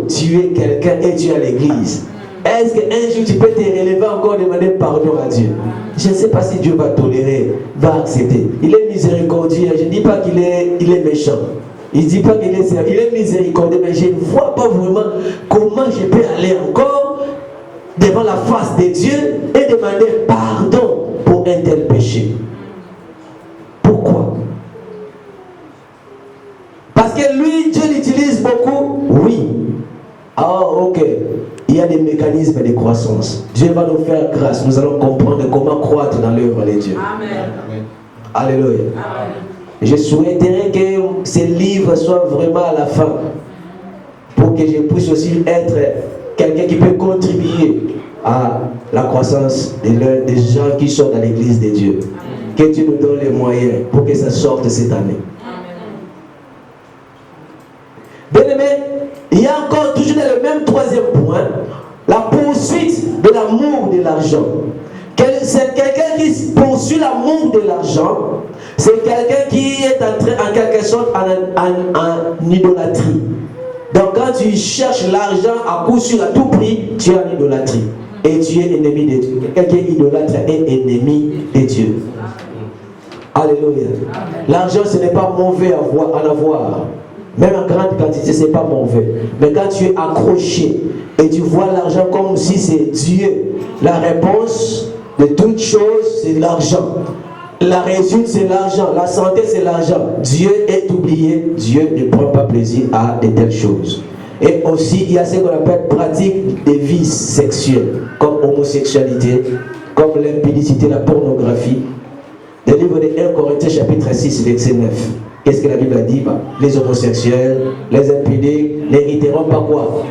tu es quelqu'un et tu es à l'église, est-ce qu'un jour tu peux te relever encore demander pardon à Dieu? Je ne sais pas si Dieu va tolérer, va accepter. Il est miséricordieux. Je ne dis pas qu'il est méchant. Il ne dit pas qu'il est miséricordieux, mais je ne vois pas vraiment comment je peux aller encore devant la face de Dieu et demander pardon pour un tel péché. Pourquoi? Parce que lui, Dieu l'utilise beaucoup? Oui. Ah, ok. Il y a des mécanismes de croissance. Dieu va nous faire grâce. Nous allons comprendre comment croître dans l'œuvre de Dieu. Amen. Alléluia. Amen. Je souhaiterais que ce livre soit vraiment à la fin pour que je puisse aussi être quelqu'un qui peut contribuer à la croissance des gens qui sont dans l'église de Dieu. Que Dieu nous donne les moyens pour que ça sorte cette année. Bien-aimé, il y a encore toujours le même troisième point, la poursuite de l'amour de l'argent. C'est quelqu'un qui poursuit l'amour de l'argent, c'est quelqu'un qui est en quelque sorte en idolâtrie. Donc quand tu cherches l'argent à coup sûr à tout prix, tu es en idolâtrie. Et tu es ennemi de Dieu. Quelqu'un qui est idolâtre est ennemi de Dieu. Alléluia. L'argent, ce n'est pas mauvais à en avoir. Même en grande quantité, ce n'est pas mauvais. Mais quand tu es accroché et tu vois l'argent comme si c'est Dieu, la réponse de toute chose, c'est l'argent. La réussite, c'est l'argent. La santé, c'est l'argent. Dieu est oublié. Dieu ne prend pas plaisir à de telles choses. Et aussi, il y a ce qu'on appelle pratique des vices sexuels, comme homosexualité, comme l'impudicité, la pornographie. Le livre de 1 Corinthiens chapitre 6, verset 9. Qu'est-ce que la Bible a dit? Les homosexuels, les impudiques n'hériteront pas quoi?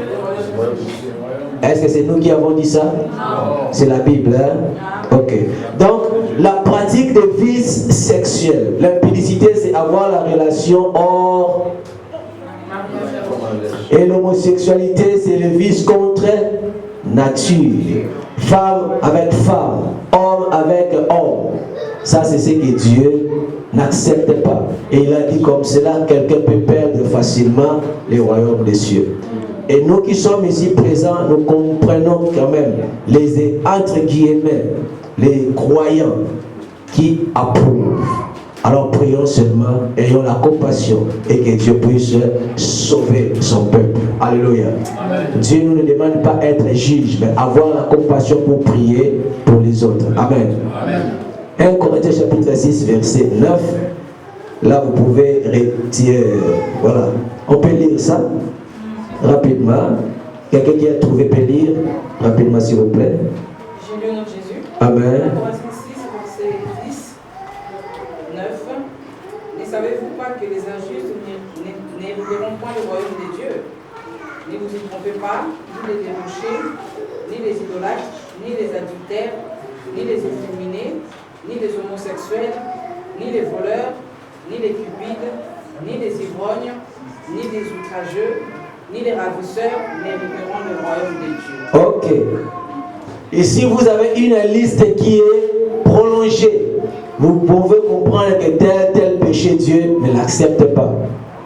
Est-ce que c'est nous qui avons dit ça? Non. C'est la Bible, hein? Ok. Donc, la pratique des vices sexuels. L'impudicité, c'est avoir la relation hors. Et l'homosexualité, c'est le vice contre nature. Femme avec femme, homme avec homme. Ça, c'est ce que Dieu n'accepte pas. Et il a dit comme cela, quelqu'un peut perdre facilement le royaume des cieux. Et nous qui sommes ici présents, nous comprenons quand même les, entre guillemets, les croyants qui approuvent. Alors prions seulement, ayons la compassion et que Dieu puisse sauver son peuple. Alléluia. Amen. Dieu ne nous demande pas d'être juge, mais avoir la compassion pour prier pour les autres. Amen. Amen. 1 Corinthiens chapitre 6, verset 9. Là, vous pouvez retirer. Voilà. On peut lire ça rapidement. Quelqu'un qui a trouvé peut lire rapidement, s'il vous plaît. J'ai lu au nom de Jésus. Amen. Ne savez-vous pas que les injustes n'hériteront point le royaume de Dieu? Ne vous y trompez pas, ni les débauchés, ni les idolâtres, ni les adultères, ni les efféminés, ni les homosexuels, ni les voleurs, ni les cupides, ni les ivrognes, ni les outrageux, ni les ravisseurs n'hériteront le royaume de Dieu. Ok. Ici, vous avez une liste qui est prolongée. Vous pouvez comprendre que tel péché, Dieu ne l'accepte pas.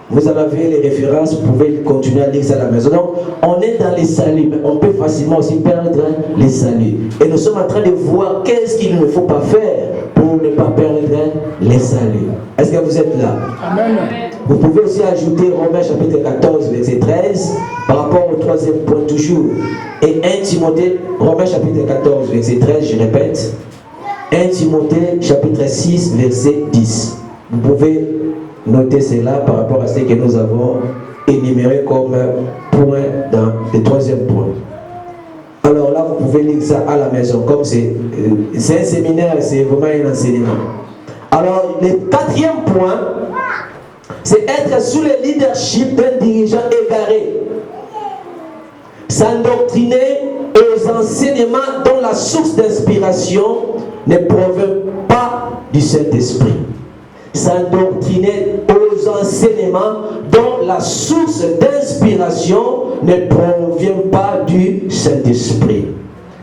Vous en avez les références, vous pouvez continuer à lire ça à la maison. Donc, on est dans les saluts, mais on peut facilement aussi perdre les saluts. Et nous sommes en train de voir qu'est-ce qu'il ne faut pas faire pour ne pas perdre les saluts. Est-ce que vous êtes là? Amen. Vous pouvez aussi ajouter Romains chapitre 14, verset 13, par rapport au troisième point toujours. Et 1 Timothée, Romains chapitre 14, verset 13, je répète. 1 Timothée chapitre 6 verset 10. Vous pouvez noter cela par rapport à ce que nous avons énuméré comme point dans le troisième point. Alors là, vous pouvez lire ça à la maison, comme c'est un séminaire, c'est vraiment un enseignement. Alors, le quatrième point, c'est être sous le leadership d'un dirigeant égaré. S'endoctriner aux enseignements dont la source d'inspiration ne provient pas du Saint-Esprit. S'endoctriner aux enseignements dont la source d'inspiration ne provient pas du Saint-Esprit.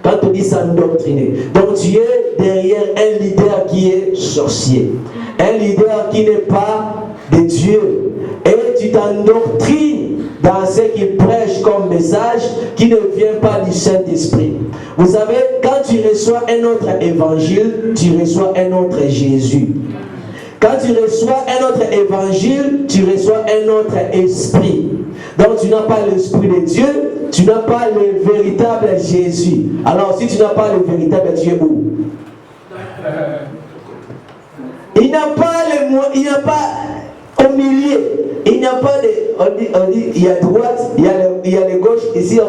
Quand on dit s'endoctriner, donc tu es derrière un leader qui est sorcier, un leader qui n'est pas de Dieu, et tu t'endoctrines dans ce qu'il prêche comme message qui ne vient pas du Saint-Esprit. Vous savez, quand tu reçois un autre évangile, tu reçois un autre Jésus. Quand tu reçois un autre évangile, tu reçois un autre esprit. Donc tu n'as pas l'esprit de Dieu, tu n'as pas le véritable Jésus. Alors si tu n'as pas le véritable Dieu, où? Il n'y a pas au milieu. Il n'y a pas de... On dit il y a droite, il y a les gauches. Ici,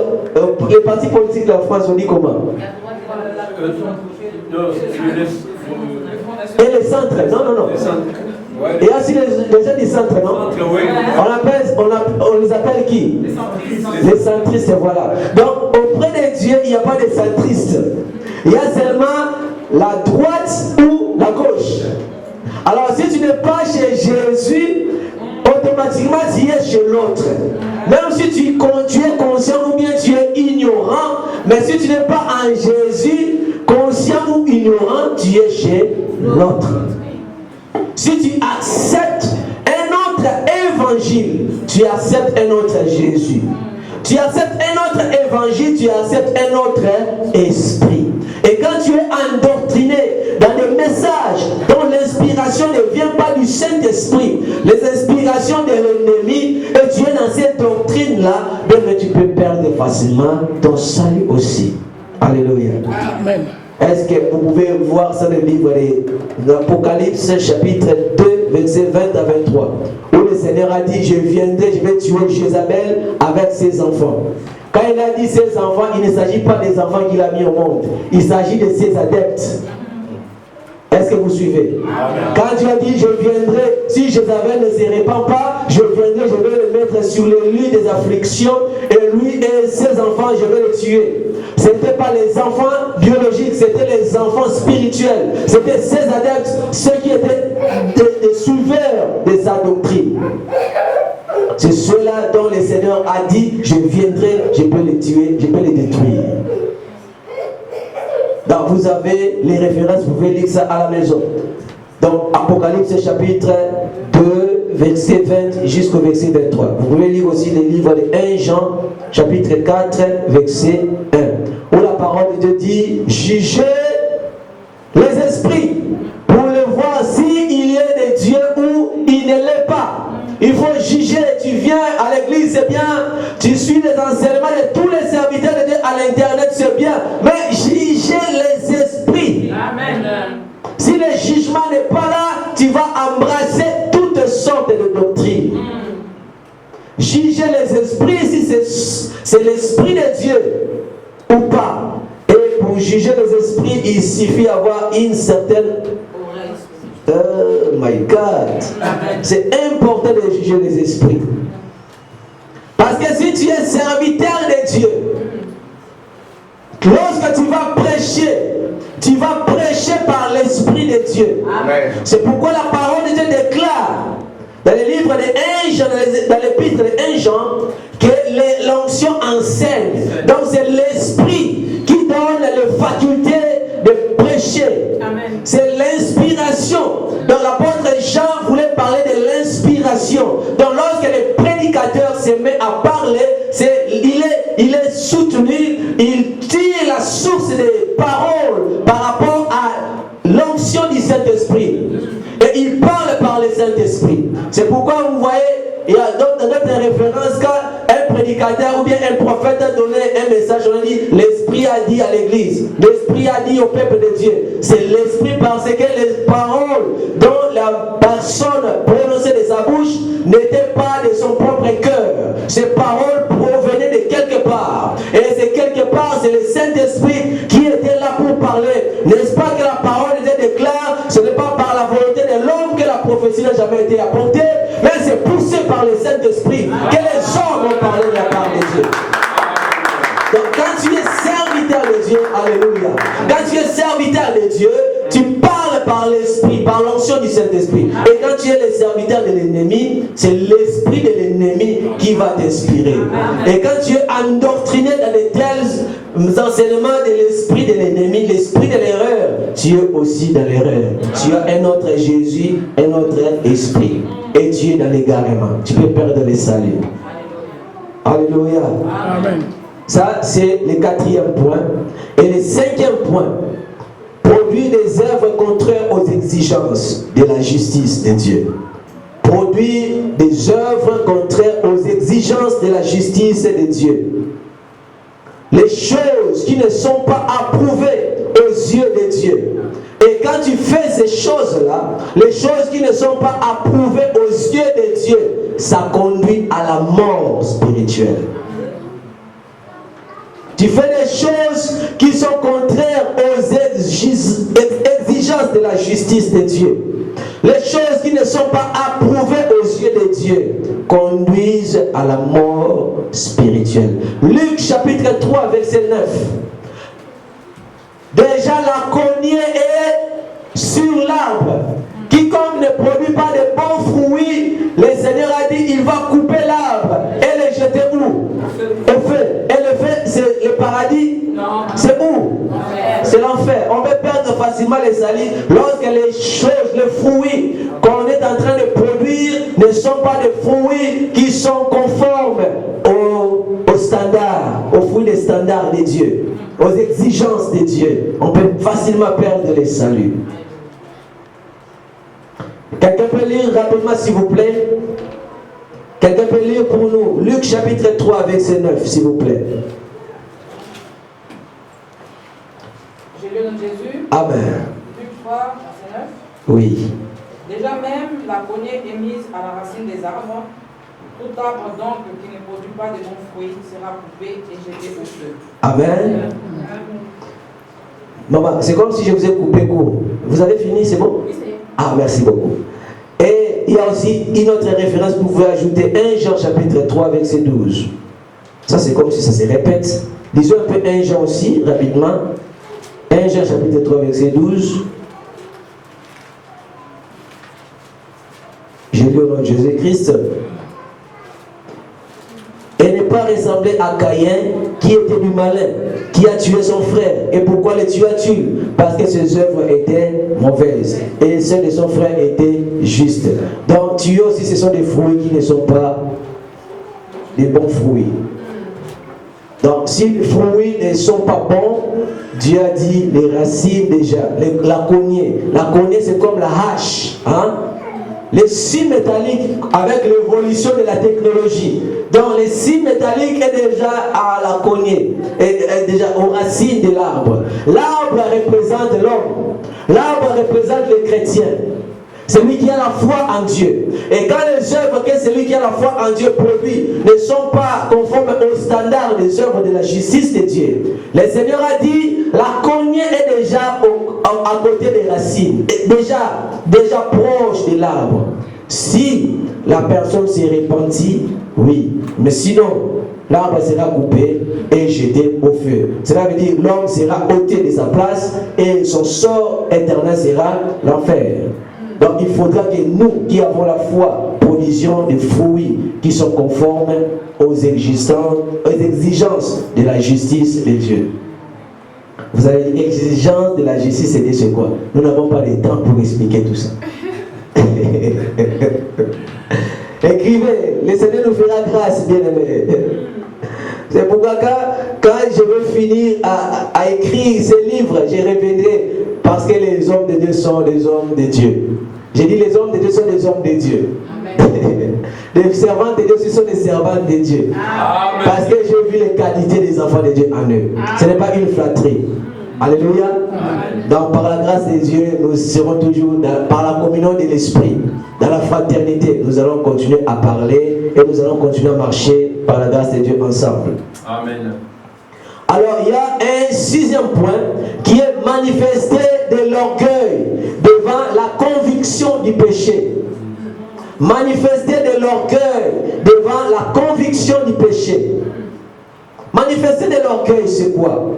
les partis politiques de la France, on dit comment? Et les centres, non. Et aussi les gens du centre, non? On les appelle qui? Les centristes, voilà. Donc, auprès de Dieu, il n'y a pas de centristes. Il y a seulement la droite ou la gauche. Alors, si tu n'es pas chez Jésus, automatiquement tu es chez l'autre. Même si tu es conscient ou bien tu es ignorant, mais si tu n'es pas en Jésus, conscient ou ignorant, tu es chez l'autre. Si tu acceptes un autre évangile, tu acceptes un autre Jésus. Tu acceptes un autre évangile, tu acceptes un autre esprit. Et quand tu es endoctriné dans des messages dont l'inspiration ne vient pas du Saint-Esprit, les inspirations de l'ennemi, et tu es dans cette doctrine-là, mais tu peux perdre facilement ton salut aussi. Alléluia. Amen. Est-ce que vous pouvez voir ça dans le livre de l'Apocalypse, chapitre 2, versets 20 à 23, où le Seigneur a dit, je viendrai, je vais tuer Jézabel avec ses enfants. Quand il a dit ses enfants, il ne s'agit pas des enfants qu'il a mis au monde, il s'agit de ses adeptes. Est-ce que vous suivez? Amen. Quand Dieu a dit, je viendrai, si Jézabel ne se répand pas, je viendrai, je vais le mettre sur le lit des afflictions, et lui et ses enfants, je vais les tuer. Ce n'était pas les enfants biologiques, c'était les enfants spirituels. C'était ses adeptes, ceux qui étaient des suiveurs de sa doctrine. C'est ceux-là dont le Seigneur a dit, je viendrai, je peux les tuer, je peux les détruire. Donc vous avez les références, vous pouvez lire ça à la maison. Donc Apocalypse chapitre 2, verset 20 jusqu'au verset 23. Vous pouvez lire aussi les livres de 1 Jean chapitre 4, verset 1. Où la parole de Dieu dit, jugez les esprits pour le voir s'il y a des dieux ou il ne l'est pas. Il faut juger, tu viens à l'église, c'est bien, tu suis les enseignements de tous les serviteurs de Dieu à l'internet, c'est bien, mais jugez les esprits. Amen. Si le jugement n'est pas là, tu vas embrasser toutes sortes de doctrines. Jugez les esprits, si c'est l'esprit de Dieu ou pas. Et pour juger les esprits, il suffit d'avoir une certaine... Oh my God! C'est important de juger les esprits. Parce que si tu es serviteur de Dieu, lorsque tu vas prêcher par l'Esprit de Dieu. Amen. C'est pourquoi la parole de Dieu déclare dans le livre de 1 Jean, dans l'épître de 1 Jean, que l'onction enseigne. Donc c'est l'Esprit qui donne les facultés de prêcher. Amen. C'est l'inspiration. Donc l'apôtre Jean voulait parler de l'inspiration. Donc lorsque le prédicateur se met à parler, il est soutenu, il tire la source des paroles par rapport à l'onction du Saint-Esprit. Et il parle par le Saint-Esprit. C'est pourquoi vous voyez, il y a d'autres références quand un prédicateur ou bien un prophète a donné un message, on a dit, l'Esprit a dit à l'église, l'Esprit a dit au peuple de Dieu. C'est l'Esprit parce que les paroles dont la personne prononçait de sa bouche n'étaient pas de son propre cœur. Ces paroles provenaient de quelque part. Et c'est quelque part, c'est le Saint-Esprit qui était là pour parler. N'est-ce pas que la parole de Dieu déclare, ce n'est pas par la volonté de l'homme que la prophétie n'a jamais été apportée, mais c'est poussé par le Saint-Esprit que les hommes ont parlé de la part de Dieu. Donc quand tu es serviteur de Dieu, alléluia, quand tu es serviteur de Dieu, tu parles par l'Esprit, par l'onction du Saint-Esprit. Et quand tu es le serviteur de l'ennemi, c'est l'esprit de l'ennemi qui va t'inspirer. Et quand tu es endoctriné dans de tels enseignements de l'esprit de l'ennemi, l'esprit de l'erreur, tu es aussi dans l'erreur. Tu as un autre Jésus, un autre esprit. Et tu es dans l'égarement. Tu peux perdre le salut. Alléluia. Amen. Ça, c'est le 4e point. Et le 5e point, produire des œuvres contraires aux exigences de la justice de Dieu. Produire des œuvres contraires aux exigences de la justice de Dieu. Les choses qui ne sont pas approuvées aux yeux de Dieu. Et quand tu fais ces choses-là, les choses qui ne sont pas approuvées aux yeux de Dieu, ça conduit à la mort spirituelle. Tu fais des choses qui sont contraires aux exigences de la justice de Dieu. Les choses qui ne sont pas approuvées aux yeux de Dieu conduisent à la mort spirituelle. Luc chapitre 3 verset 9. Déjà la cognée est sur l'arbre. Quiconque ne produit pas de bons fruits, le Seigneur a dit, il va couper l'arbre et le jeter où? Au feu. Et le feu, c'est le paradis? Non. C'est où? C'est l'enfer. On peut perdre facilement les salis lorsque les choses, les fruits qu'on est en train de produire ne sont pas des fruits qui sont conformes aux standards, aux fruits des standards de Dieu, aux exigences de Dieu. On peut facilement perdre les saluts. Quelqu'un peut lire rapidement s'il vous plaît? Quelqu'un peut lire pour nous Luc chapitre 3 verset 9 s'il vous plaît? J'ai lu dans Jésus. Amen. Luc 3 verset 9. Oui. Déjà même la cognée est mise à la racine des arbres. Tout arbre donc qui ne produit pas de bons fruits sera coupé et jeté au feu. Amen. Maman, c'est comme si je vous ai coupé court. Vous avez fini, c'est bon? Oui, c'est. Ah, merci beaucoup. Et il y a aussi une autre référence, vous pouvez ajouter 1 Jean chapitre 3 verset 12. Ça c'est comme si ça se répète. Lisons un peu 1 Jean aussi, rapidement. 1 Jean chapitre 3 verset 12. Je lis au nom de Jésus-Christ. Et n'est pas ressemblé à Caïn qui était du malin, qui a tué son frère. Et pourquoi le tuas-tu? Parce que ses œuvres étaient mauvaises et celles de son frère étaient justes. Donc tuer aussi, ce sont des fruits qui ne sont pas des bons fruits. Donc si les fruits ne sont pas bons, Dieu a dit les racines déjà, la cognée. La cognée c'est comme la hache. Hein? Les scies métalliques avec l'évolution de la technologie. Donc les scies métalliques est déjà à la cognée, est déjà aux racines de l'arbre. L'arbre représente l'homme. L'arbre représente le chrétien. Celui qui a la foi en Dieu. Et quand les œuvres que celui qui a la foi en Dieu produit ne sont pas conformes aux standards des œuvres de la justice de Dieu, le Seigneur a dit, la cognée est déjà à côté des racines, déjà proche de l'arbre. Si la personne s'est repentie, oui. Mais sinon, l'arbre sera coupé et jeté au feu. Cela veut dire que l'homme sera ôté de sa place et son sort éternel sera l'enfer. Donc il faudra que nous qui avons la foi produisions des fruits qui sont conformes aux exigences de la justice de Dieu. Vous avez dit exigence de la justice de Dieu, c'est quoi? Nous n'avons pas le temps pour expliquer tout ça. Écrivez, le Seigneur nous fera grâce, bien-aimés. C'est pourquoi quand je veux finir à écrire ces livres, je reviendrai parce que les hommes de Dieu sont des hommes de Dieu. J'ai dit les hommes de Dieu sont des hommes de Dieu. Les servants de Dieu aussi sont des servantes de Dieu. Amen. Parce que j'ai vu les qualités des enfants de Dieu en eux. Ce n'est pas une flatterie. Alléluia. Amen. Donc par la grâce de Dieu, nous serons toujours par la communion de l'Esprit, dans la fraternité, nous allons continuer à parler et nous allons continuer à marcher par la grâce de Dieu ensemble. Amen. Alors il y a un 6e point qui est manifester de l'orgueil devant la conviction du péché. Manifester de l'orgueil devant la conviction du péché. Manifester de l'orgueil, c'est quoi?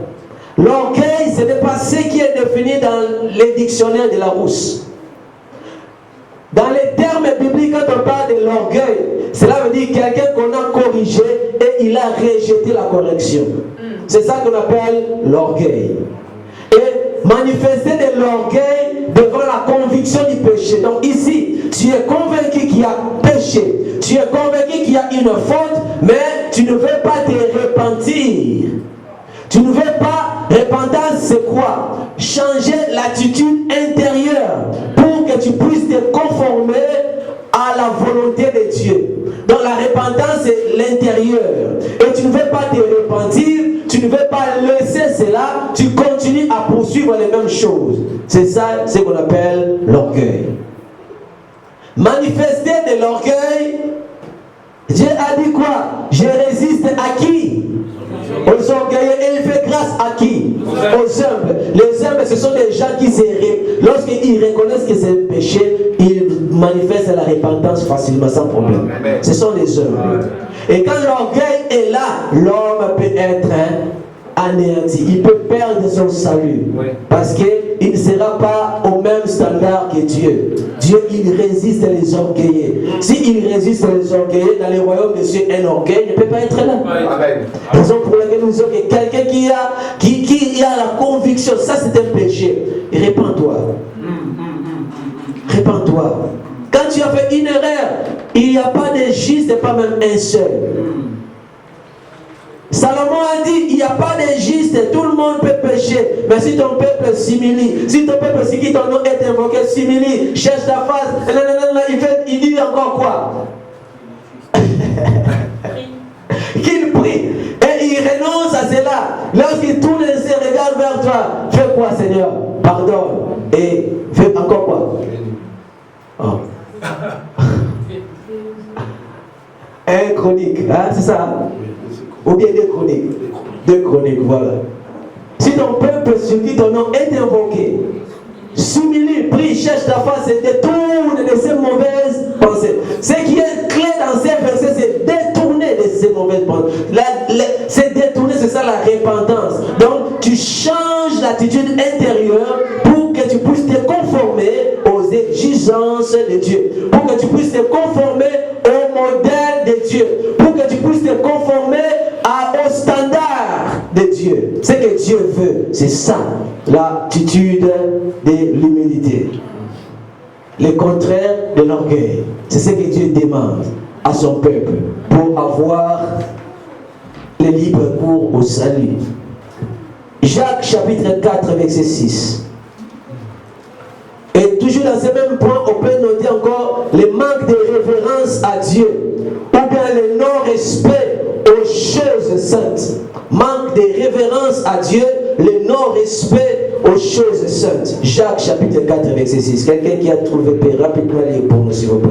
L'orgueil, ce n'est pas ce qui est défini dans les dictionnaires de Larousse. Dans les termes bibliques, quand on parle de l'orgueil, cela veut dire quelqu'un qu'on a corrigé et il a rejeté la correction. C'est ça qu'on appelle l'orgueil. Et manifester de l'orgueil devant la conviction du péché. Donc ici, tu es convaincu qu'il y a péché. Tu es convaincu qu'il y a une faute, mais tu tu ne veux pas te repentir. Tu ne veux pas, repentance c'est quoi? Changer l'attitude intérieure pour que tu puisses te conformer à la volonté de Dieu. Donc la repentance c'est l'intérieur. Et tu ne veux pas te repentir, tu ne veux pas laisser cela, tu continues à poursuivre les mêmes choses. C'est ça, ce qu'on appelle l'orgueil. Manifester de l'orgueil, Dieu a dit quoi? Je résiste à qui? Aux orgueilleux. Et il fait grâce à qui? Aux humbles. Les humbles, ce sont des gens qui lorsqu'ils reconnaissent que c'est un péché, ils manifestent la repentance facilement, sans problème. Ce sont les humbles. Et quand l'orgueil est là, l'homme peut être anéanti. Il peut perdre son salut. Parce qu'il ne sera pas au même standard que Dieu. Dieu, il résiste les orgueilleux. S'il résiste les orgueilleux, dans les royaumes de Dieu, un orgueil ne peut pas être là. Raison pour laquelle nous disons que quelqu'un qui a la conviction, ça c'est un péché, répands-toi. Répands-toi. Quand tu as fait une erreur, il n'y a pas de juste et pas même un seul. Salomon a dit, il n'y a pas de juste, tout le monde peut pécher. Mais si ton peuple s'humilie, si ton peuple si qui ton nom est invoqué, s'humilie, cherche ta face, il dit encore quoi? Qu'il prie. Et il renonce à cela. Lorsqu'il tourne ses regards vers toi, fais quoi Seigneur? Pardonne. Et fais encore quoi? Oh. Un chronique, hein, c'est ça? Ou bien deux chroniques. Deux chroniques, voilà. Si ton peuple sur qui ton nom est invoqué, s'humilie, prie, cherche ta face et détourne de ces mauvaises pensées. Ce qui est clé dans ces versets, c'est détourner de ces mauvaises pensées. C'est détourner, c'est ça la repentance. Donc tu changes l'attitude intérieure pour que tu puisses te conformer aux exigences de Dieu. Pour que tu puisses te conformer au modèle de Dieu. Pour que tu puisses te conformer au standard de Dieu. Ce que Dieu veut, c'est ça, l'attitude de l'humilité. Le contraire de l'orgueil. C'est ce que Dieu demande à son peuple pour avoir le libre cours au salut. Jacques chapitre 4 verset 6. Et toujours dans ce même point, on peut noter encore le manque de révérence à Dieu ou bien le non-respect aux choses saintes. Manque de révérence à Dieu, le non-respect aux choses saintes. Jacques chapitre 4 verset 6. Quelqu'un qui a trouvé paix, rapidement lire pour nous s'il vous plaît.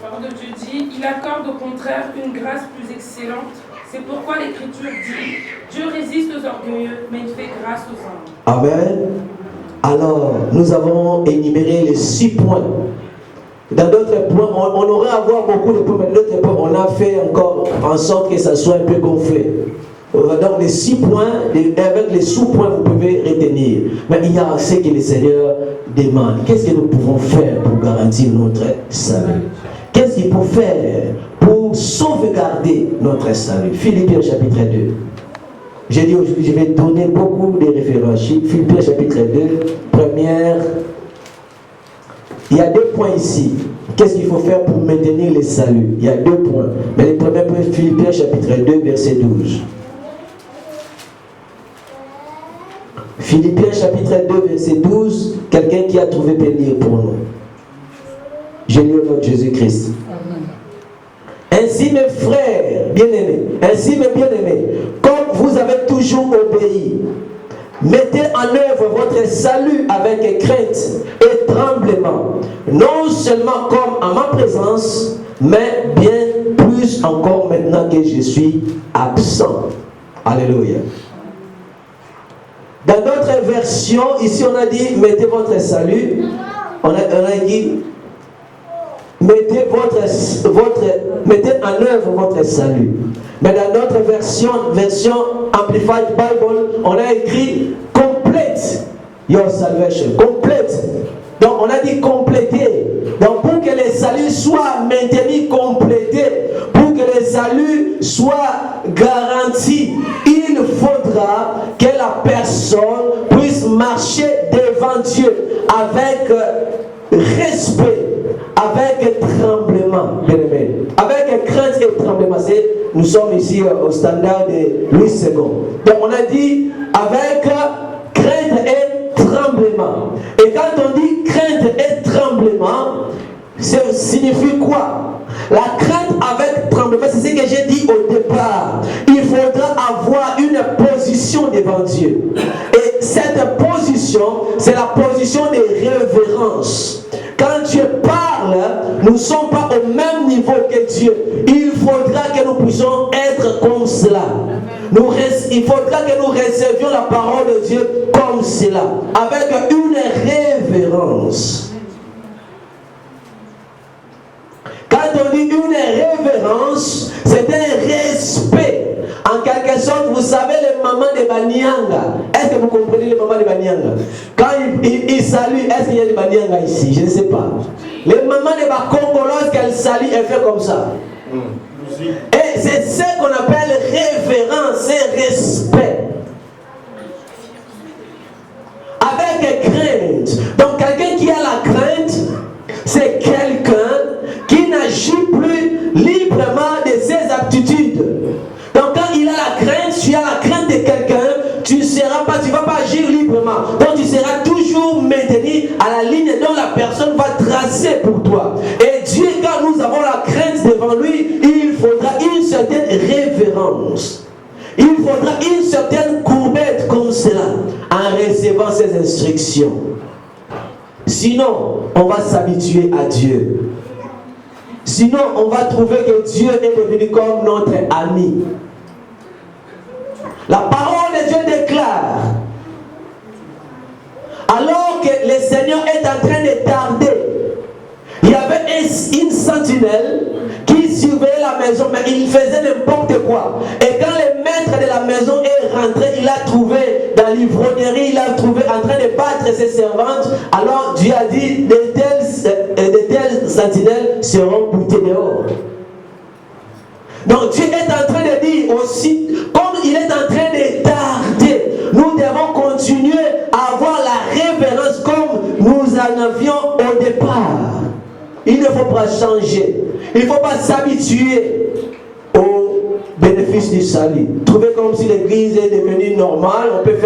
La parole de Dieu dit, il accorde au contraire une grâce plus excellente. C'est pourquoi l'Écriture dit, Dieu résiste aux orgueilleux, mais il fait grâce aux humbles. Amen. Alors, nous avons énuméré les 6 points. Dans d'autres points, on aurait à voir beaucoup de points, mais d'autres points, on a fait encore en sorte que ça soit un peu gonflé. Donc les 6 points, avec les sous-points, vous pouvez retenir. Mais il y a ce que le Seigneur demande. Qu'est-ce que nous pouvons faire pour garantir notre salut? Qu'est-ce qu'il faut faire pour sauvegarder notre salut? Philippiens chapitre 2. J'ai dit aujourd'hui, je vais donner beaucoup de références. Philippiens chapitre 2, première. Il y a 2 points ici. Qu'est-ce qu'il faut faire pour maintenir le salut? Il y a 2 points. Mais le premier point, Philippiens chapitre 2, verset 12. Philippiens chapitre 2, verset 12. Quelqu'un qui a trouvé peut lire pour nous. Je lis au nom de Jésus-Christ. Ainsi mes frères bien-aimés, ainsi mes bien-aimés, comme vous avez toujours obéi, mettez en œuvre votre salut avec crainte et tremblement, non seulement comme en ma présence, mais bien plus encore maintenant que je suis absent. Alléluia. Dans d'autres versions, ici on a dit, mettez votre salut, on a dit, mettez en œuvre votre salut. Mais dans notre version Amplified Bible, on a écrit complete your salvation. Complete. Donc on a dit compléter. Donc pour que le salut soit maintenu, complété, pour que le salut soit garanti, il faudra que la personne puisse marcher devant Dieu avec respect, avec tremblement, bien-aimé. Avec crainte et tremblement. Nous sommes ici au standard de Louis II. Donc on a dit avec crainte et tremblement. Et quand on dit crainte et tremblement, ça signifie quoi? La crainte avec tremblement, c'est ce que j'ai dit au départ. Il faudra avoir une position devant Dieu. Et cette position, c'est la position de révérence. Quand Dieu parle, nous ne sommes pas au même niveau que Dieu. Il faudra que nous puissions être comme cela. Il faudra que nous recevions la parole de Dieu comme cela, avec une révérence. Quand on dit une révérence, c'est un respect. En quelque sorte, vous savez les mamans de Banyanga. Est-ce que vous comprenez les mamans de Banyanga? Quand ils saluent, est-ce qu'il y a des Banyanga ici? Je ne sais pas. Les mamans de Bakongo, lorsqu'elles saluent, elles font comme ça. Et c'est ce qu'on appelle révérence et respect. Avec crainte. Donc quelqu'un qui a la crainte, c'est quelqu'un qui n'agit plus librement de ses aptitudes. Donc quand il a la crainte, tu as la crainte de quelqu'un, tu ne vas pas agir librement. Donc tu seras toujours maintenu à la ligne dont la personne va tracer pour toi. Et Dieu, quand nous avons la crainte devant lui, il faudra une certaine révérence. Il faudra une certaine courbette comme cela en recevant ses instructions. Sinon, on va s'habituer à Dieu. Sinon, on va trouver que Dieu est devenu comme notre ami. La parole de Dieu déclare, alors que le Seigneur est en train de tarder, il y avait une sentinelle qui surveillait la maison, mais il faisait n'importe quoi. Et quand le maître de la maison est rentré, il a trouvé dans l'ivrognerie, il a trouvé en train de battre ses servantes. Alors Dieu a dit, de telles sentinelles seront boutées dehors. Donc Dieu est en train de dire aussi, comme il est en train de tarder, nous devons continuer à avoir la révérence comme nous en avions au départ. Il ne faut pas changer. Il ne faut pas s'habituer au bénéfice du salut. Trouver comme si l'église est devenue normale, on peut faire